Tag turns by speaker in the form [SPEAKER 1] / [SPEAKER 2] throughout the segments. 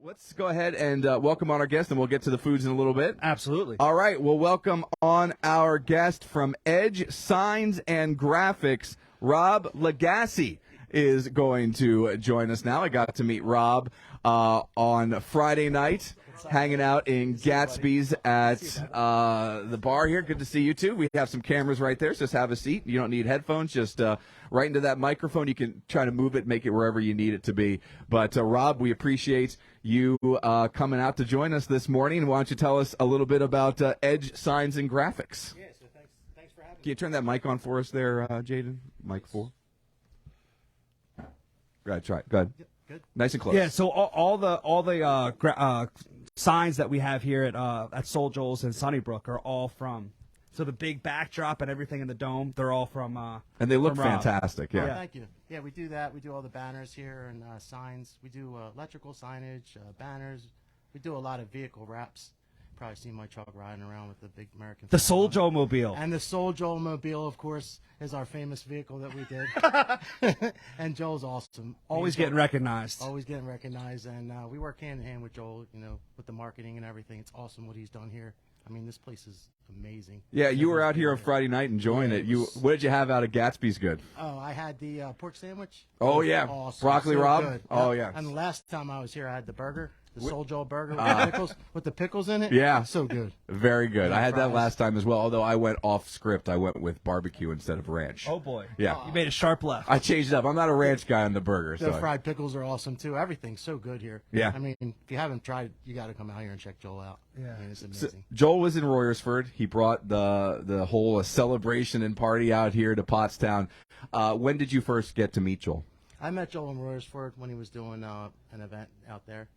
[SPEAKER 1] Let's go ahead and welcome on our guest, and we'll get to the foods in a little bit.
[SPEAKER 2] Absolutely.
[SPEAKER 1] All right, we'll welcome on our guest from EDGE Signs and Graphics. Rob Legassie is going to join us now. I got to meet Rob on Friday night, hanging out in Gatsby's at the bar here. Good to see you, too. We have some cameras right there, so just have a seat. You don't need headphones, just right into that microphone. You can try to move it, make it wherever you need it to be. But, Rob, we appreciate you coming out to join us this morning. Why don't you tell us a little bit about EDGE Signs and Graphics?
[SPEAKER 2] Yeah, so thanks for having me.
[SPEAKER 1] Can you turn that mic on for us there, Jaden? Mic 4. Go ahead, try it. Go ahead.
[SPEAKER 2] Good.
[SPEAKER 1] Nice and close.
[SPEAKER 2] Yeah, so all the signs that we have here at Soul Joel's and Sunnybrook are all from. So the big backdrop and everything in the dome, they're all from.
[SPEAKER 1] And they look
[SPEAKER 2] from Rob.
[SPEAKER 1] fantastic. Yeah.
[SPEAKER 3] Oh, thank you. Yeah, we do that. We do all the banners here and signs. We do electrical signage, banners. We do a lot of vehicle wraps. Probably seen my truck riding around with the big American.
[SPEAKER 2] The
[SPEAKER 3] flag
[SPEAKER 2] Soul
[SPEAKER 3] on it.
[SPEAKER 2] Joel Mobile.
[SPEAKER 3] And the Soul Joel Mobile, of course, is our famous vehicle that we did. And Joel's awesome.
[SPEAKER 2] Always
[SPEAKER 3] He's
[SPEAKER 2] getting recognized.
[SPEAKER 3] always getting recognized, and we work hand in hand with Joel. You know, with the marketing and everything. It's awesome what he's done here. I mean, this place is amazing.
[SPEAKER 1] Yeah, you were out here on Friday night enjoying
[SPEAKER 3] Yeah,
[SPEAKER 1] it. What did you have out of Gatsby's Good?
[SPEAKER 3] Oh, I had the pork sandwich.
[SPEAKER 1] Oh,
[SPEAKER 3] It was
[SPEAKER 1] yeah.
[SPEAKER 3] awesome.
[SPEAKER 1] Broccoli
[SPEAKER 3] So
[SPEAKER 1] Rob?
[SPEAKER 3] good.
[SPEAKER 1] Oh, yeah.
[SPEAKER 3] And the last time I was here, I had the burger, the Soul Joel burger with the pickles in it.
[SPEAKER 1] Yeah.
[SPEAKER 3] So good.
[SPEAKER 1] Very good.
[SPEAKER 3] Yeah,
[SPEAKER 1] I had that
[SPEAKER 3] fries.
[SPEAKER 1] last time as well, although I went off script. I went with barbecue instead of ranch.
[SPEAKER 2] Oh boy.
[SPEAKER 1] Yeah.
[SPEAKER 2] You made a sharp left.
[SPEAKER 1] I changed it up. I'm not a ranch guy on the burger.
[SPEAKER 3] The
[SPEAKER 1] So.
[SPEAKER 3] fried pickles are awesome too. Everything's so good here.
[SPEAKER 1] Yeah.
[SPEAKER 3] I mean, if you haven't tried, you got to come out here and check Joel out.
[SPEAKER 2] Yeah.
[SPEAKER 3] I mean, it's
[SPEAKER 1] So,
[SPEAKER 3] amazing.
[SPEAKER 1] Joel was in Royersford. He brought the whole celebration and party out here to Pottstown. When did you first get to meet Joel?
[SPEAKER 3] I met Joel in Royersford when he was doing an event out there.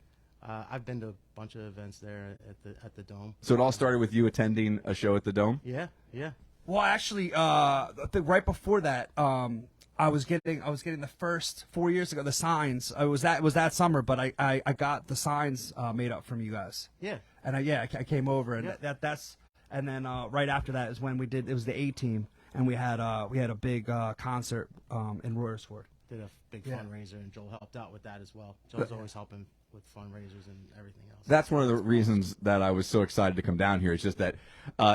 [SPEAKER 3] I've been to a bunch of events there at the Dome.
[SPEAKER 1] So it all started with you attending a show at the Dome?
[SPEAKER 3] Yeah, yeah.
[SPEAKER 2] Well, actually, I think right before that, I was getting the first 4 years ago the signs. It was that summer, but I got the signs made up from you guys.
[SPEAKER 3] Yeah.
[SPEAKER 2] And I came over, and
[SPEAKER 3] Yeah.
[SPEAKER 2] that's and then right after that is when we did. It was the A team, and we had a big concert in Royersford.
[SPEAKER 3] Did a big
[SPEAKER 2] Yeah.
[SPEAKER 3] fundraiser, and Joel helped out with that as well. Joel's always helping with fundraisers and everything else.
[SPEAKER 1] That's one of the reasons that I was so excited to come down here. It's just that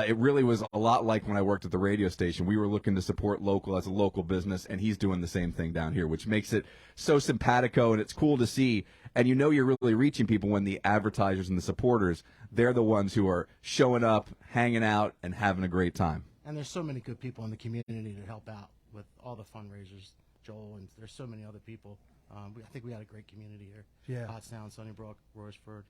[SPEAKER 1] it really was a lot like when I worked at the radio station. We were looking to support local as a local business, and he's doing the same thing down here, which makes it so simpatico, and it's cool to see. And you know you're really reaching people when the advertisers and the supporters, they're the ones who are showing up, hanging out, and having a great time.
[SPEAKER 3] And there's so many good people in the community to help out with all the fundraisers, Joel, and there's so many other people. I think we got a great community here.
[SPEAKER 2] Yeah.
[SPEAKER 3] Pottstown, Sunnybrook, Royersford.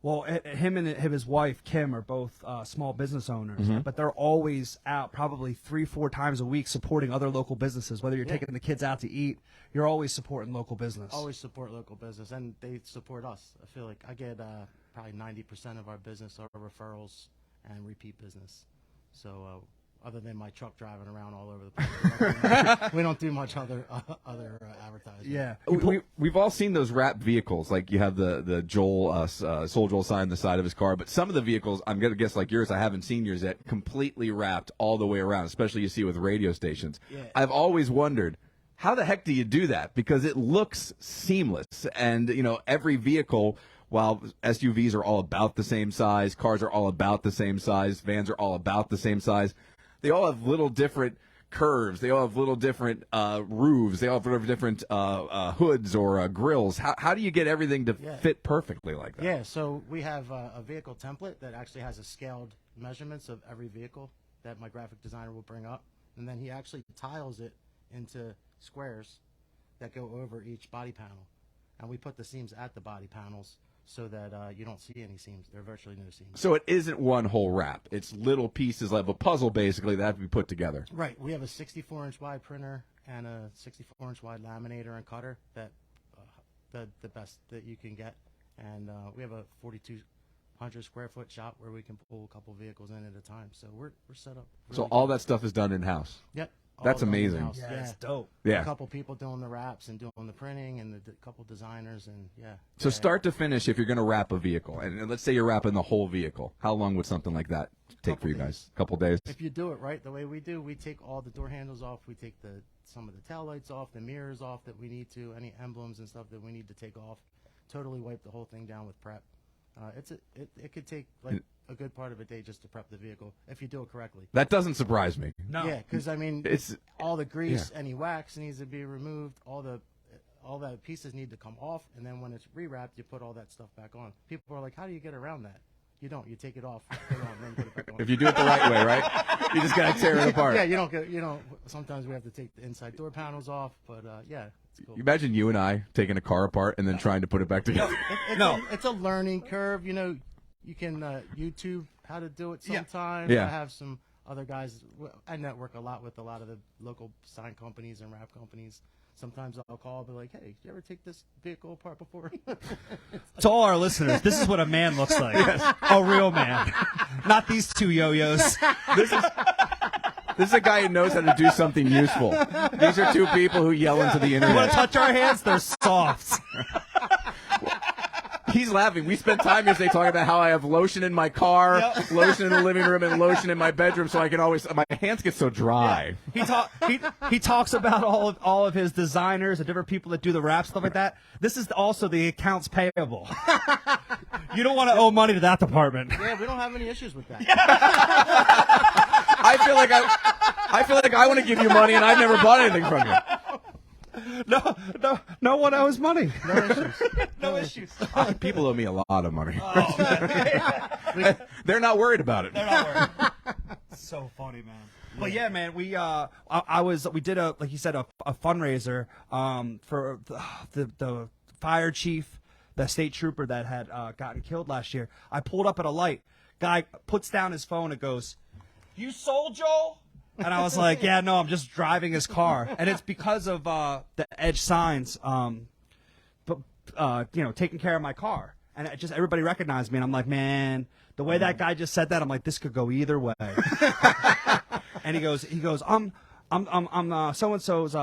[SPEAKER 2] Well, him and his wife Kim are both small business owners, but they're always out probably 3-4 times a week supporting other local businesses. Whether you're
[SPEAKER 3] Yeah.
[SPEAKER 2] taking the kids out to eat, you're always supporting local business.
[SPEAKER 3] Always support local business, and they support us. I feel like I get probably 90% of our business are referrals and repeat business. So other than my truck driving around all over the place, we don't do much other advertising.
[SPEAKER 2] Yeah.
[SPEAKER 1] We've all seen those wrapped vehicles, like you have the Joel Soul Joel sign on the side of his car, but some of the vehicles, I'm gonna guess like yours, I haven't seen yours yet, completely wrapped all the way around, especially you see with radio stations.
[SPEAKER 3] Yeah.
[SPEAKER 1] I've always wondered, how the heck do you do that? Because it looks seamless, and you know every vehicle. While SUVs are all about the same size, cars are all about the same size, vans are all about the same size, they all have little different curves. They all have little different roofs. They all have little different hoods or grills. How do you get everything to fit perfectly like that?
[SPEAKER 3] Yeah, so we have a vehicle template that actually has a scaled measurements of every vehicle that my graphic designer will bring up, and then he actually tiles it into squares that go over each body panel, and we put the seams at the body panels so that you don't see any seams. There are virtually no seams.
[SPEAKER 1] So it isn't one whole wrap. It's little pieces like a puzzle, basically, that have to be put together.
[SPEAKER 3] Right. We have a 64-inch wide printer and a 64-inch wide laminator and cutter that the best that you can get, and we have a 4,200 square foot shop where we can pull a couple vehicles in at a time. So we're set up.
[SPEAKER 1] So
[SPEAKER 3] really
[SPEAKER 1] all
[SPEAKER 3] good.
[SPEAKER 1] that stuff is done in-house.
[SPEAKER 3] Yep.
[SPEAKER 1] That's
[SPEAKER 3] done
[SPEAKER 1] amazing.
[SPEAKER 3] in-house.
[SPEAKER 2] Yeah, it's dope.
[SPEAKER 1] Yeah.
[SPEAKER 3] A couple people doing the wraps and doing the printing, and the couple designers, and yeah.
[SPEAKER 1] So
[SPEAKER 3] Yeah.
[SPEAKER 1] start to finish, if you're going to wrap a vehicle, and let's say you're wrapping the whole vehicle, how long would something like that take for you guys? A couple days?
[SPEAKER 3] If you do it right, the way we do, we take all the door handles off. We take some of the tail lights off, the mirrors off that we need to, any emblems and stuff that we need to take off. Totally wipe the whole thing down with prep. It could take like a good part of a day just to prep the vehicle if you do it correctly.
[SPEAKER 1] That doesn't surprise me.
[SPEAKER 2] No.
[SPEAKER 3] Yeah, because I mean,
[SPEAKER 1] It's-
[SPEAKER 3] all the grease, any wax needs to be removed. All the pieces need to come off, and then when it's rewrapped, you put all that stuff back on. People are like, "How do you get around that?" You don't. You take it off, put it on, then put it back on.
[SPEAKER 1] If you do it the right way, right? You just got to tear it apart.
[SPEAKER 3] Yeah, you don't. Sometimes we have to take the inside door panels off, but yeah, it's cool.
[SPEAKER 1] You imagine you and I taking a car apart and then trying to put it back together.
[SPEAKER 3] It's a learning curve. You know, you can YouTube how to do it sometimes.
[SPEAKER 1] Yeah.
[SPEAKER 3] I have some other guys. I network a lot with a lot of the local sign companies and wrap companies. Sometimes I'll call and be like, "Hey, did you ever take this vehicle apart before?"
[SPEAKER 2] To all our listeners, this is what a man looks like. A real man. Not these two yo-yos.
[SPEAKER 1] This is a guy who knows how to do something useful. These are two people who yell into the
[SPEAKER 2] You want
[SPEAKER 1] internet.
[SPEAKER 2] to touch our hands? They're soft.
[SPEAKER 1] He's laughing. We spent time yesterday talking about how I have lotion in my car, lotion in the living room, and lotion in my bedroom, so I can always. My hands get so dry.
[SPEAKER 2] He talks about all of his designers and different people that do the wrap, stuff like that. This is also the accounts payable. You don't want to owe money to that department.
[SPEAKER 3] Yeah, we don't have any issues with that.
[SPEAKER 1] I feel like I want to give you money, and I've never bought anything from you.
[SPEAKER 2] No one owes money.
[SPEAKER 3] No issues.
[SPEAKER 2] No issues.
[SPEAKER 1] People owe me a lot of money. They're not worried about it.
[SPEAKER 2] So funny, man. But yeah, man, we did like you said a fundraiser for the fire chief, the state trooper that had gotten killed last year. I pulled up at a light. Guy puts down his phone and goes, "You sold Joel?" And I was like, "Yeah, no, I'm just driving his car." And it's because of the EDGE Signs, taking care of my car. And it just everybody recognized me, and I'm like, man, the way that guy just said that, I'm like, this could go either way. And he goes, I'm so and so's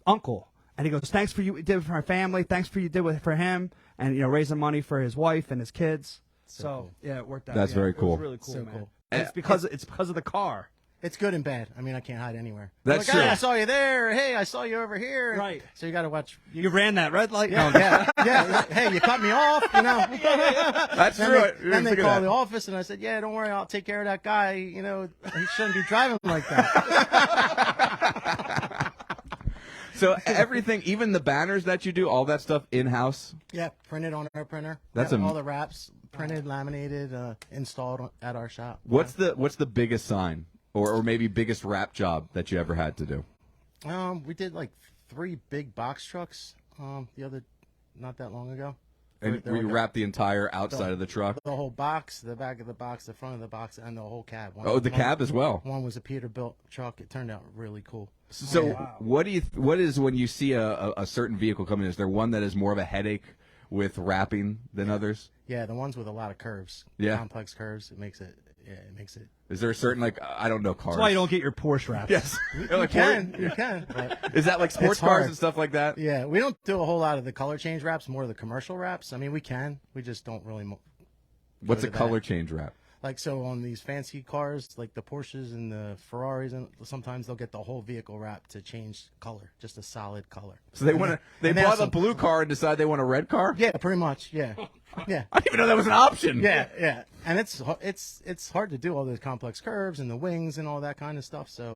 [SPEAKER 2] uncle. And he goes, thanks for you did for my family, thanks for you did for him, and raising money for his wife and his kids. So
[SPEAKER 3] cool.
[SPEAKER 2] yeah, it worked out.
[SPEAKER 1] That's very cool.
[SPEAKER 2] It was really cool,
[SPEAKER 3] So
[SPEAKER 2] man.
[SPEAKER 3] cool.
[SPEAKER 2] And it's because of the car.
[SPEAKER 3] It's good and bad. I mean, I can't hide anywhere.
[SPEAKER 1] That's
[SPEAKER 3] Like, "Hey,
[SPEAKER 1] true.
[SPEAKER 3] I saw you there. Hey, I saw you over here.
[SPEAKER 2] Right.
[SPEAKER 3] So you got to watch.
[SPEAKER 2] You ran that red light.
[SPEAKER 3] Yeah,
[SPEAKER 2] No,
[SPEAKER 3] yeah. Hey, you cut me off.
[SPEAKER 1] That's
[SPEAKER 3] Then
[SPEAKER 1] true.
[SPEAKER 3] then they called the office, and I said, "Yeah, don't worry, I'll take care of that guy. He shouldn't be driving like that."
[SPEAKER 1] So everything, even the banners that you do, all that stuff in-house?
[SPEAKER 3] Yeah, printed on our printer.
[SPEAKER 1] That's
[SPEAKER 3] all the wraps printed, laminated, installed at our shop.
[SPEAKER 1] What's the biggest sign or maybe biggest wrap job that you ever had to do?
[SPEAKER 3] We did like 3 big box trucks not that long ago.
[SPEAKER 1] And
[SPEAKER 3] They're
[SPEAKER 1] where you
[SPEAKER 3] like
[SPEAKER 1] wrap the entire outside of the truck?
[SPEAKER 3] the whole box, the back of the box, the front of the box, and the whole cab.
[SPEAKER 1] Oh, the cab as well.
[SPEAKER 3] One was a Peterbilt truck. It turned out really cool.
[SPEAKER 1] So what is when you see a certain vehicle coming in, is there one that is more of a headache with wrapping than others?
[SPEAKER 3] Yeah, the ones with a lot of curves.
[SPEAKER 1] Yeah.
[SPEAKER 3] Complex curves. It makes it.
[SPEAKER 1] Is there a certain, I don't know, cars?
[SPEAKER 2] That's why you don't get your Porsche wrapped.
[SPEAKER 1] Yes.
[SPEAKER 3] You can. But
[SPEAKER 1] Is that like sports
[SPEAKER 3] It's
[SPEAKER 1] cars
[SPEAKER 3] hard.
[SPEAKER 1] and stuff like that?
[SPEAKER 3] yeah, we don't do a whole lot of the color change wraps, more of the commercial wraps. I mean, we can. We just don't really.
[SPEAKER 1] What's a
[SPEAKER 3] to that.
[SPEAKER 1] color change wrap?
[SPEAKER 3] Like, so on these fancy cars, like the Porsches and the Ferraris, and sometimes they'll get the whole vehicle wrapped to change color, just a solid color.
[SPEAKER 1] So they want to. They
[SPEAKER 3] and
[SPEAKER 1] bought
[SPEAKER 3] that's
[SPEAKER 1] a blue car and decide they want a red car.
[SPEAKER 3] Yeah, pretty much. Yeah, yeah.
[SPEAKER 1] I didn't even know that was an option.
[SPEAKER 3] Yeah. And it's hard to do all those complex curves and the wings and all that kind of stuff. So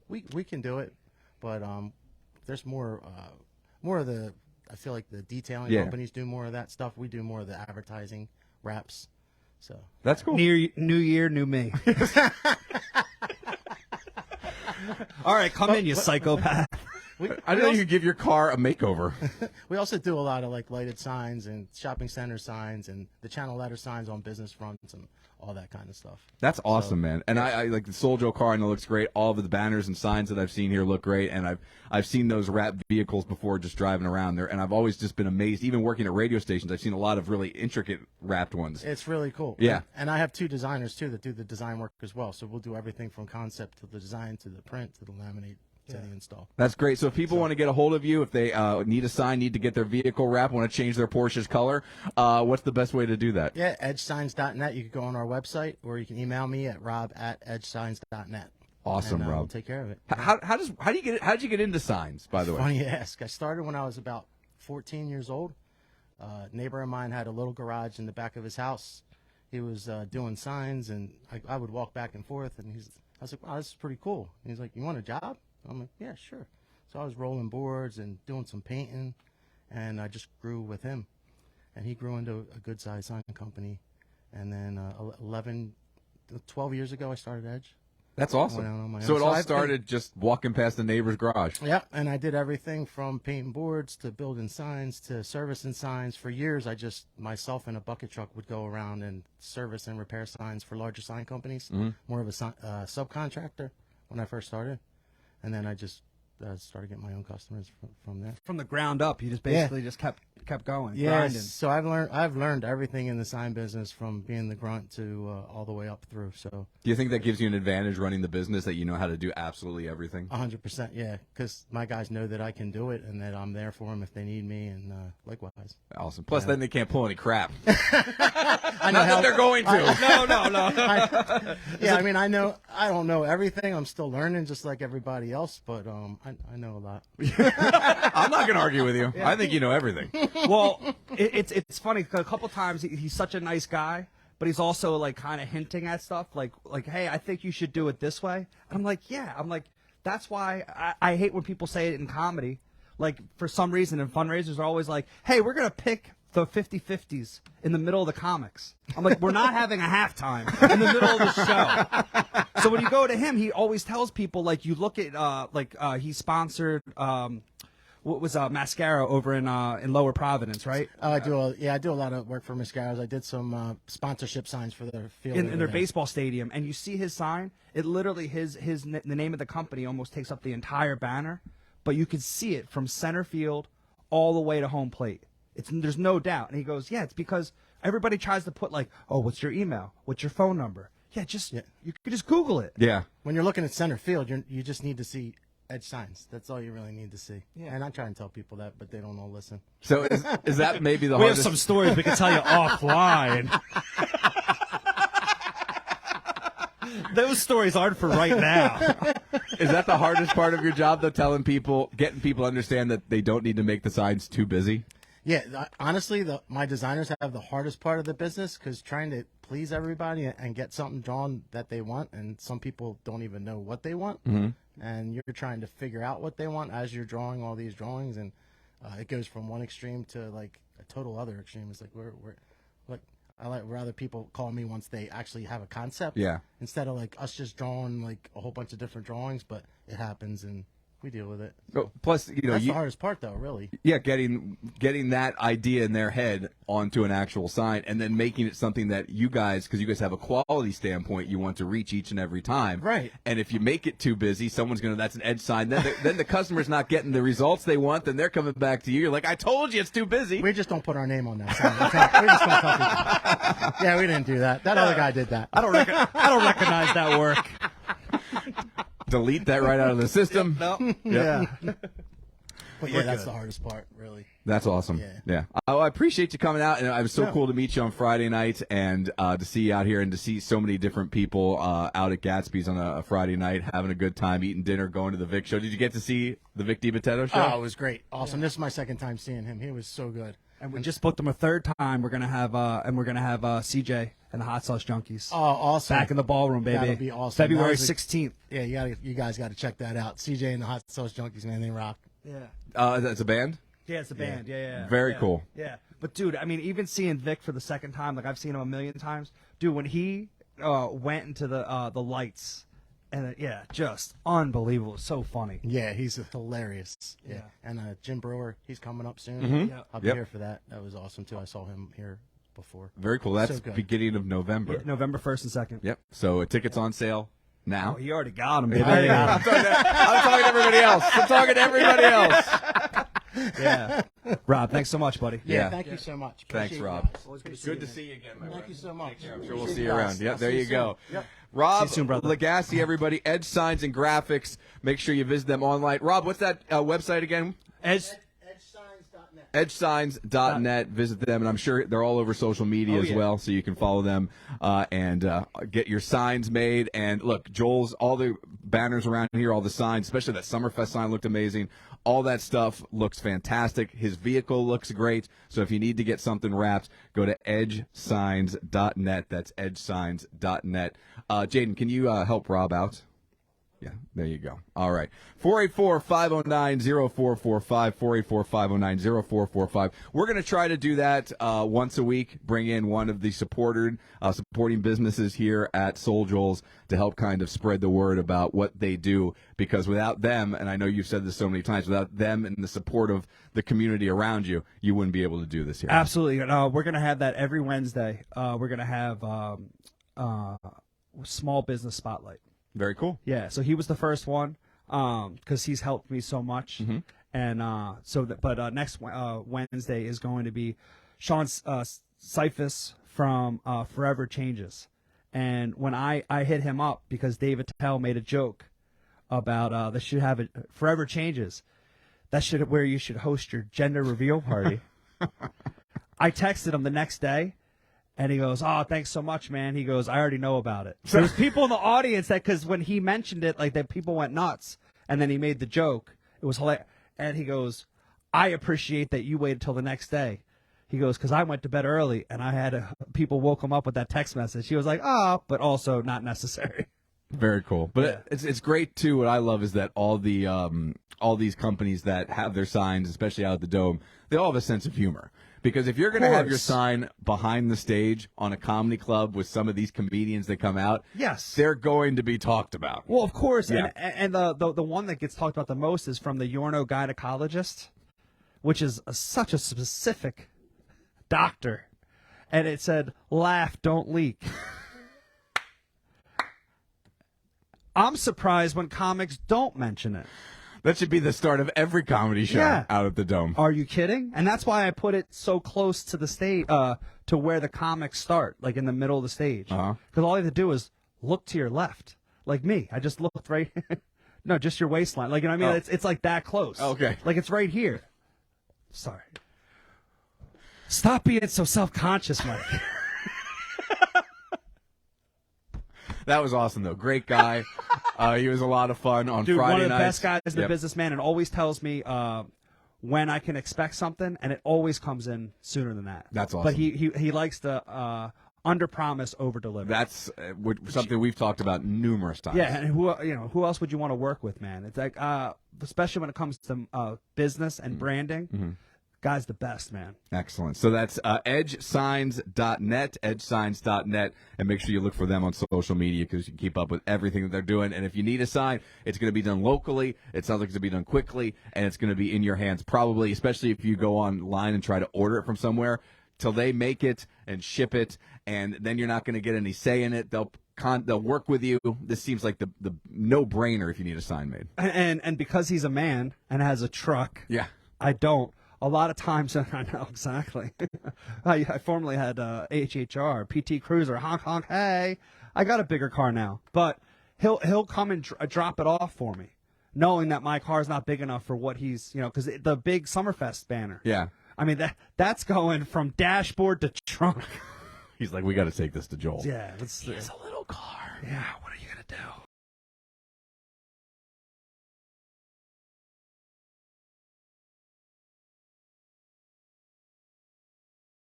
[SPEAKER 3] we can do it, but there's more of the. I feel like the detailing companies do more of that stuff. We do more of the advertising wraps. So
[SPEAKER 1] That's cool.
[SPEAKER 2] New year, new me. All right, come in, you psychopath.
[SPEAKER 1] I know you could give your car a makeover.
[SPEAKER 3] We also do a lot of like lighted signs and shopping center signs and the channel letter signs on business fronts and all that kind of stuff.
[SPEAKER 1] That's awesome, man. And I like the Soul Joe car. I know looks great. All of the banners and signs that I've seen here look great. And I've seen those wrapped vehicles before, just driving around there. And I've always just been amazed. Even working at radio stations, I've seen a lot of really intricate wrapped ones.
[SPEAKER 3] It's really cool.
[SPEAKER 1] Yeah.
[SPEAKER 3] And I have 2 designers too that do the design work as well. So we'll do everything from concept to the design to the print to the laminate to the install.
[SPEAKER 1] That's great. So if people want to get a hold of you, if they need a sign, need to get their vehicle wrapped, want to change their Porsche's color, what's the best way to do that?
[SPEAKER 3] Yeah, edgesigns.net. You can go on our website, or you can email me at rob@edgesigns.net.
[SPEAKER 1] Awesome,
[SPEAKER 3] and,
[SPEAKER 1] Rob.
[SPEAKER 3] We'll take care of it.
[SPEAKER 1] How do you get into signs? By the way,
[SPEAKER 3] Funny you ask. I started when I was about 14 years old. A neighbor of mine had a little garage in the back of his house. He was doing signs, and I would walk back and forth, and I was like, wow, this is pretty cool. And he's like, you want a job? I'm like, yeah, sure. So I was rolling boards and doing some painting, and I just grew with him. And he grew into a good-sized sign company. And then 12 years ago, I started Edge.
[SPEAKER 1] that's
[SPEAKER 3] Went out
[SPEAKER 1] awesome.
[SPEAKER 3] on my
[SPEAKER 1] So
[SPEAKER 3] own.
[SPEAKER 1] it all
[SPEAKER 3] I've been-
[SPEAKER 1] started just walking past the neighbor's garage.
[SPEAKER 3] Yeah, and I did everything from painting boards to building signs to servicing signs. For years, myself and a bucket truck would go around and service and repair signs for larger sign companies. More of a subcontractor when I first started. And then I just started getting my own customers from there.
[SPEAKER 2] From the ground up, you just basically just kept going, grinding.
[SPEAKER 3] So I've learned everything in the sign business from being the grunt to all the way up through. So
[SPEAKER 1] Do you think that gives you an advantage running the business, that you know how to do absolutely everything?
[SPEAKER 3] 100%, yeah, because my guys know that I can do it and that I'm there for them if they need me, and likewise.
[SPEAKER 1] Awesome. Plus, then they can't pull any crap.
[SPEAKER 3] I know
[SPEAKER 1] Not that they're going to.
[SPEAKER 2] No.
[SPEAKER 3] Yeah, I mean, I don't know everything. I'm still learning, just like everybody else. But I know a lot.
[SPEAKER 1] I'm not going to argue with you. I think you know everything.
[SPEAKER 2] Well, it's funny because a couple times he's such a nice guy, but he's also like kind of hinting at stuff like, hey, I think you should do it this way. And I'm like, yeah. I'm like, that's why I hate when people say it in comedy. Like, for some reason, and fundraisers are always like, hey, we're going to pick the 50-50s in the middle of the comics. I'm like, we're not having a halftime in the middle of the show. So when you go to him, he always tells people, like, you look at, he sponsored, what was mascara over in Lower Providence, right?
[SPEAKER 3] I do a lot of work for Mascaras. I did some sponsorship signs for their field
[SPEAKER 2] In
[SPEAKER 3] over
[SPEAKER 2] their
[SPEAKER 3] there.
[SPEAKER 2] baseball stadium, and you see his sign. It literally the name of the company almost takes up the entire banner, but you can see it from center field all the way to home plate. There's no doubt. And he goes, yeah, it's because everybody tries to put like, oh, what's your email? What's your phone number? Yeah, you could just Google it.
[SPEAKER 1] Yeah.
[SPEAKER 3] When you're looking at center field, you just need to see Edge signs. That's all you really need to see.
[SPEAKER 2] Yeah.
[SPEAKER 3] And I try and tell people that, but they don't all listen.
[SPEAKER 1] So is that maybe the
[SPEAKER 2] We have
[SPEAKER 1] hardest?
[SPEAKER 2] some stories we can tell you offline. Those stories aren't for right now.
[SPEAKER 1] Is that the hardest part of your job, though? Getting people to understand that they don't need to make the signs too busy?
[SPEAKER 3] Yeah, honestly, my designers have the hardest part of the business, because trying to please everybody and get something drawn that they want, and some people don't even know what they want, and you're trying to figure out what they want as you're drawing all these drawings, and it goes from one extreme to like a total other extreme. It's like I like rather people call me once they actually have a concept, instead of like us just drawing like a whole bunch of different drawings, but it happens and we deal with it.
[SPEAKER 1] Oh, plus,
[SPEAKER 3] That's the hardest part, though, really.
[SPEAKER 1] Yeah, getting that idea in their head onto an actual sign, and then making it something that you guys, because you guys have a quality standpoint, you want to reach each and every time.
[SPEAKER 3] Right.
[SPEAKER 1] And if you make it too busy, that's an Edge sign. Then the customer's not getting the results they want. Then they're coming back to you. You're like, I told you it's too busy.
[SPEAKER 3] We just don't put our name on that sign. We just don't tell people. Yeah, we didn't do that. That other guy did that.
[SPEAKER 2] I don't recognize that work.
[SPEAKER 1] Delete that right out of the system.
[SPEAKER 2] No.
[SPEAKER 3] Yeah. But yeah, that's the hardest part, really.
[SPEAKER 1] That's awesome.
[SPEAKER 3] Yeah.
[SPEAKER 1] Oh, I appreciate you coming out, and it was so cool to meet you on Friday night, and to see you out here, and to see so many different people out at Gatsby's on a Friday night, having a good time, eating dinner, going to the Vic show. Did you get to see the Vic DiBattista show?
[SPEAKER 3] Oh, it was great. Awesome. This is my second time seeing him. He was so good.
[SPEAKER 2] And we just booked him a third time. We're gonna have CJ and the Hot Sauce Junkies.
[SPEAKER 3] Oh, awesome.
[SPEAKER 2] Back in the ballroom, baby.
[SPEAKER 3] That'll be awesome.
[SPEAKER 2] February
[SPEAKER 3] That was
[SPEAKER 2] 16th.
[SPEAKER 3] Yeah, you guys got to check that out. CJ and the Hot Sauce Junkies, man, they rock.
[SPEAKER 2] Yeah.
[SPEAKER 1] That's a band?
[SPEAKER 2] Yeah, it's a band. Yeah.
[SPEAKER 1] Very cool.
[SPEAKER 2] Yeah. But dude, I mean, even seeing Vic for the second time, like I've seen him a million times. Dude, when he went into the lights And yeah, just unbelievable. So funny.
[SPEAKER 3] Yeah, he's hilarious. Yeah. And Jim Brewer, he's coming up soon.
[SPEAKER 1] Mhm.
[SPEAKER 2] Yeah.
[SPEAKER 3] I'll be here for that. That was awesome too. I saw him here before.
[SPEAKER 1] Very cool. That's
[SPEAKER 3] So good.
[SPEAKER 1] beginning of November.
[SPEAKER 2] Yeah, November 1st and 2nd.
[SPEAKER 1] Yep. So tickets on sale now.
[SPEAKER 2] Oh, you already got him, baby.
[SPEAKER 1] I'm talking to everybody else. I'm talking to everybody else.
[SPEAKER 2] Yeah. Rob, thanks so much, buddy.
[SPEAKER 1] Yeah.
[SPEAKER 3] Thank you so much.
[SPEAKER 1] Thanks,
[SPEAKER 3] Appreciate you
[SPEAKER 1] Rob.
[SPEAKER 3] guys. Always
[SPEAKER 1] Good to see you again, my
[SPEAKER 3] Thank
[SPEAKER 1] friend.
[SPEAKER 3] you so much.
[SPEAKER 1] I'm sure we'll
[SPEAKER 3] Appreciate
[SPEAKER 1] see you
[SPEAKER 3] guys.
[SPEAKER 1] around. Yep,
[SPEAKER 3] I'll
[SPEAKER 1] there
[SPEAKER 3] see
[SPEAKER 1] you
[SPEAKER 3] soon.
[SPEAKER 1] go.
[SPEAKER 3] Yep.
[SPEAKER 1] Rob
[SPEAKER 2] See you soon, brother.
[SPEAKER 1] Legassie, everybody. EDGE Signs and Graphics. Make sure you visit them online. Rob, what's that website again?
[SPEAKER 3] EdgeSigns.net.
[SPEAKER 1] EdgeSigns.net. Visit them, and I'm sure they're all over social media as
[SPEAKER 2] yeah.
[SPEAKER 1] well, so you can follow them and get your signs made. And look, Joel's, all the banners around here, all the signs, especially that Summerfest sign looked amazing. All that stuff looks fantastic. His vehicle looks great. So if you need to get something wrapped, go to EdgeSigns.net. That's EdgeSigns.net. Jaden, can you help Rob out? Yeah, there you go. All right. 484-509-0445, 484-509-0445. We're going to try to do that once a week, bring in one of the supporting businesses here at Soul Joel's to help kind of spread the word about what they do, because without them, and I know you've said this so many times, without them and the support of the community around you, you wouldn't be able to do this here.
[SPEAKER 2] Absolutely. We're going to have that every Wednesday. We're going to have Small Business Spotlight.
[SPEAKER 1] Very cool.
[SPEAKER 2] Yeah, so he was the first one because he's helped me so much. And next Wednesday is going to be Sean Cyphus from Forever Changes. And when I hit him up because David Tell made a joke about they should have Forever Changes. That should where you should host your gender reveal party. I texted him the next day. And he goes, "Oh, thanks so much, man." He goes, "I already know about it." There's people in the audience that, because when he mentioned it, like that, people went nuts. And then he made the joke. It was hilarious. And he goes, "I appreciate that you waited till the next day." He goes, "Because I went to bed early, and I had people woke him up with that text message." He was like, "Oh," but also not necessary.
[SPEAKER 1] Very cool. But it's great too. What I love is that all these companies that have their signs, especially out at the Dome, they all have a sense of humor. Because if you're going to have your sign behind the stage on a comedy club with some of these comedians that come out,
[SPEAKER 2] Yes.
[SPEAKER 1] they're going to be talked about.
[SPEAKER 2] Well, of course.
[SPEAKER 1] Yeah.
[SPEAKER 2] And the one that gets talked about the most is from the Yorno gynecologist, which is such a specific doctor. And it said, "Laugh, don't leak." I'm surprised when comics don't mention it.
[SPEAKER 1] That should be the start of every comedy show
[SPEAKER 2] Yeah.
[SPEAKER 1] out at the Dome.
[SPEAKER 2] Are you kidding? And that's why I put it so close to the stage, to where the comics start, like in the middle of the stage. Because all you have to do is look to your left, like me. I just looked right. No, just your waistline. Like, you know what I mean? It's like that close.
[SPEAKER 1] Okay.
[SPEAKER 2] Like it's right here. Sorry. Stop being so self-conscious, Mike.
[SPEAKER 1] That was awesome, though. Great guy. He was a lot of fun on
[SPEAKER 2] Dude,
[SPEAKER 1] Friday
[SPEAKER 2] one of the
[SPEAKER 1] nights.
[SPEAKER 2] best guys in the businessman, and always tells me when I can expect something, and it always comes in sooner than that.
[SPEAKER 1] That's awesome.
[SPEAKER 2] But he likes to under promise, over deliver.
[SPEAKER 1] That's something we've talked about numerous times.
[SPEAKER 2] Yeah, and who else would you want to work with, man? It's like especially when it comes to business and branding. Guy's the best, man.
[SPEAKER 1] Excellent. So that's EdgeSigns.net, EdgeSigns.net, and make sure you look for them on social media because you can keep up with everything that they're doing. And if you need a sign, it's going to be done locally. It sounds like it's going to be done quickly, and it's going to be in your hands probably, especially if you go online and try to order it from somewhere, till they make it and ship it, and then you're not going to get any say in it. They'll work with you. This seems like the no-brainer if you need a sign made.
[SPEAKER 2] And because he's a man and has a truck,
[SPEAKER 1] Yeah.
[SPEAKER 2] I don't. A lot of times, I know exactly. I formerly had HHR, PT Cruiser, honk honk. Hey, I got a bigger car now, but he'll come and drop it off for me, knowing that my car's not big enough for what he's because the big Summerfest banner.
[SPEAKER 1] Yeah.
[SPEAKER 2] I mean that's going from dashboard to trunk.
[SPEAKER 1] He's like, we got to take this to Joel.
[SPEAKER 2] Yeah,
[SPEAKER 1] He has a little car.
[SPEAKER 2] Yeah, what are you gonna do?